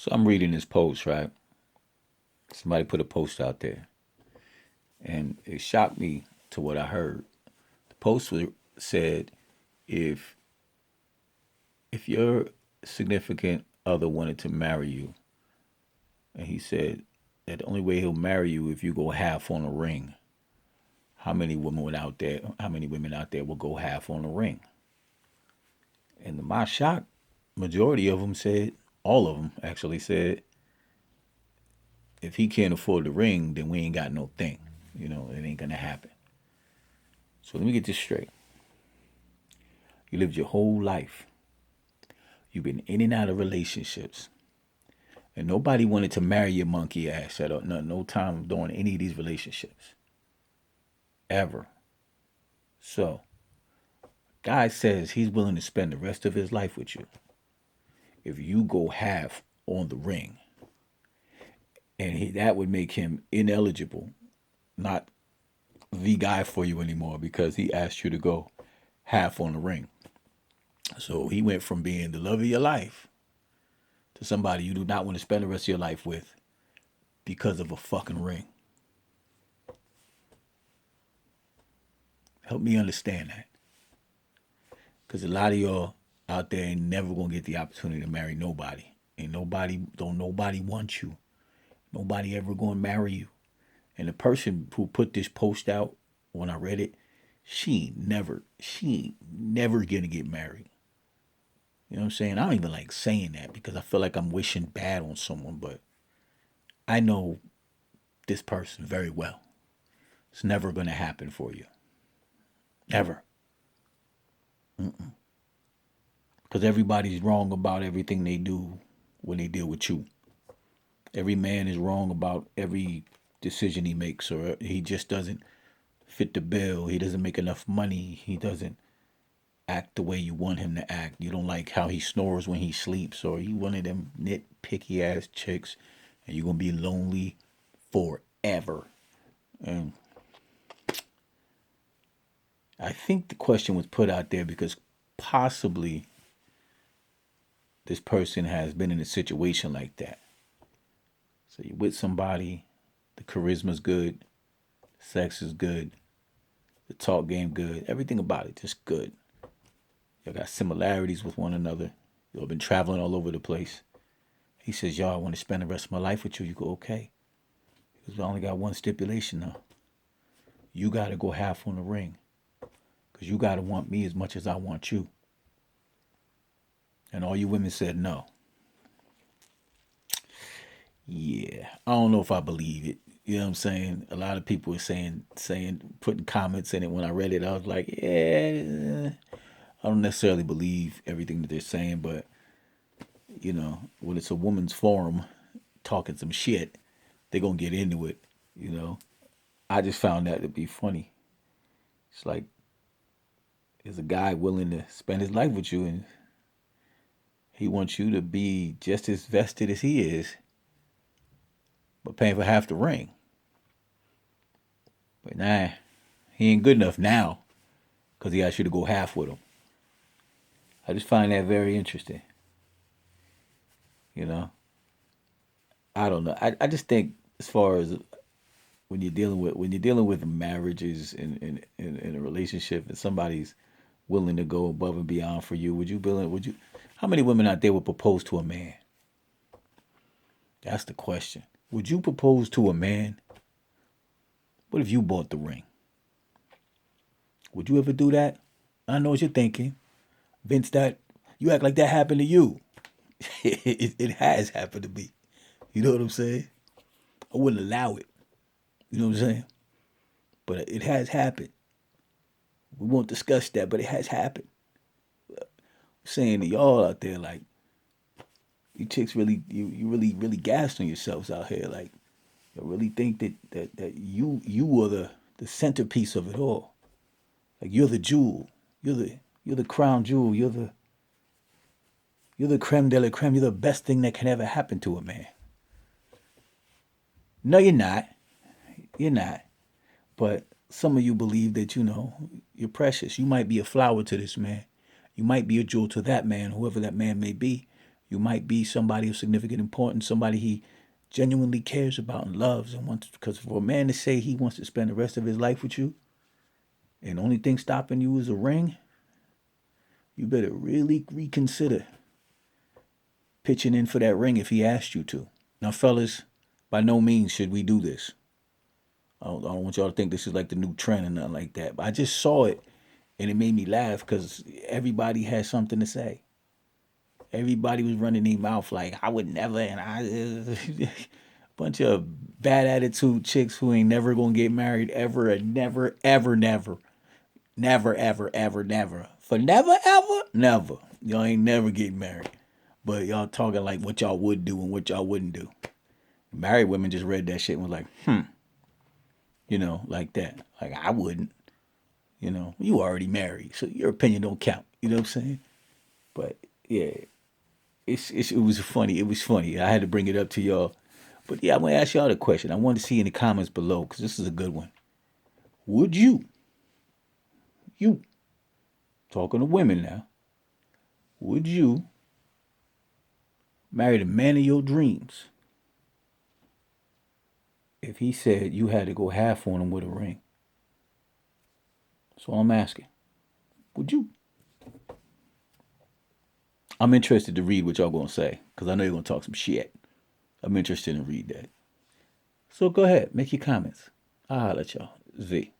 So I'm reading this post, right? Somebody put a post out there, and it shocked me to what I heard. The post said, if your significant other wanted to marry you, and he said that the only way he'll marry you if you go half on a ring. How many women out there will go half on a ring? And to my shock, majority of them said, all of them actually said, if he can't afford the ring, then we ain't got no thing. It ain't gonna happen. So let me get this straight. You lived your whole life. You've been in and out of relationships. And nobody wanted to marry your monkey ass at all. No time during any of these relationships. Ever. So, guy says he's willing to spend the rest of his life with you if you go half on the ring. And that would make him ineligible, not the guy for you anymore because he asked you to go half on the ring. So he went from being the love of your life to somebody you do not want to spend the rest of your life with because of a fucking ring. Help me understand that. Because a lot of y'all out there ain't never gonna get the opportunity to marry nobody. Don't nobody want you. Nobody ever gonna marry you. And the person who put this post out, when I read it, she ain't never gonna get married. You know what I'm saying? I don't even like saying that because I feel like I'm wishing bad on someone, but I know this person very well. It's never gonna happen for you. Ever. Because everybody's wrong about everything they do when they deal with you. Every man is wrong about every decision he makes, or he just doesn't fit the bill. He doesn't make enough money. He doesn't act the way you want him to act. You don't like how he snores when he sleeps, or he one of them nitpicky ass chicks, and you're gonna be lonely forever. And I think the question was put out there because possibly this person has been in a situation like that. So you're with somebody, the charisma's good, sex is good, the talk game good, everything about it just good. Y'all got similarities with one another. Y'all been traveling all over the place. He says, "Y'all, I want to spend the rest of my life with you." You go, "Okay." Because I only got one stipulation now. You got to go half on the ring. Because you got to want me as much as I want you. And all you women said no. Yeah, I don't know if I believe it. You know what I'm saying? A lot of people were putting comments in it. When I read it, I was like, yeah, I don't necessarily believe everything that they're saying, but when it's a woman's forum talking some shit, they're gonna get into it. You know, I just found that to be funny. It's like, is a guy willing to spend his life with you, and he wants you to be just as vested as he is, but paying for half the ring. But nah, he ain't good enough now because he asked you to go half with him. I just find that very interesting. You know, I don't know. I just think as far as when you're dealing with marriages in a relationship and somebody's willing to go above and beyond for you, would you how many women out there would propose to a man? That's the question. Would you propose to a man? What if you bought the ring? Would you ever do that? I know what you're thinking. Vince, that you act like that happened to you. It has happened to me. You know what I'm saying? I wouldn't allow it. You know what I'm saying? But it has happened. We won't discuss that, but it has happened. I'm saying to y'all out there, like, you chicks you really gassed on yourselves out here. Like, you really think that you are the centerpiece of it all. Like, you're the jewel. You're the crown jewel. You're the creme de la creme. You're the best thing that can ever happen to a man. No, you're not. You're not. But some of you believe that, you're precious. You might be a flower to this man. You might be a jewel to that man, whoever that man may be. You might be somebody of significant importance, somebody he genuinely cares about and loves and wants. Because for a man to say he wants to spend the rest of his life with you, and the only thing stopping you is a ring, you better really reconsider pitching in for that ring if he asked you to. Now, fellas, by no means should we do this. I don't want y'all to think this is like the new trend and nothing like that. But I just saw it and it made me laugh because everybody had something to say. Everybody was running their mouth like, I would never, and I. Bunch of bad attitude chicks who ain't never gonna get married ever and never, ever, never. Never, ever, ever, never. For never, ever, never. Y'all ain't never getting married. But y'all talking like what y'all would do and what y'all wouldn't do. Married women just read that shit and was like, like that. Like, I wouldn't. You already married, so your opinion don't count. You know what I'm saying? But yeah, it was funny. It was funny. I had to bring it up to y'all. But yeah, I'm gonna ask y'all the question. I want to see in the comments below because this is a good one. Would you talking to women now, would you marry the man of your dreams if he said you had to go half on him with a ring? So I'm asking, would you? I'm interested to read what y'all gonna say because I know you're gonna talk some shit. I'm interested in read that. So go ahead, make your comments. I'll holler at y'all. Z.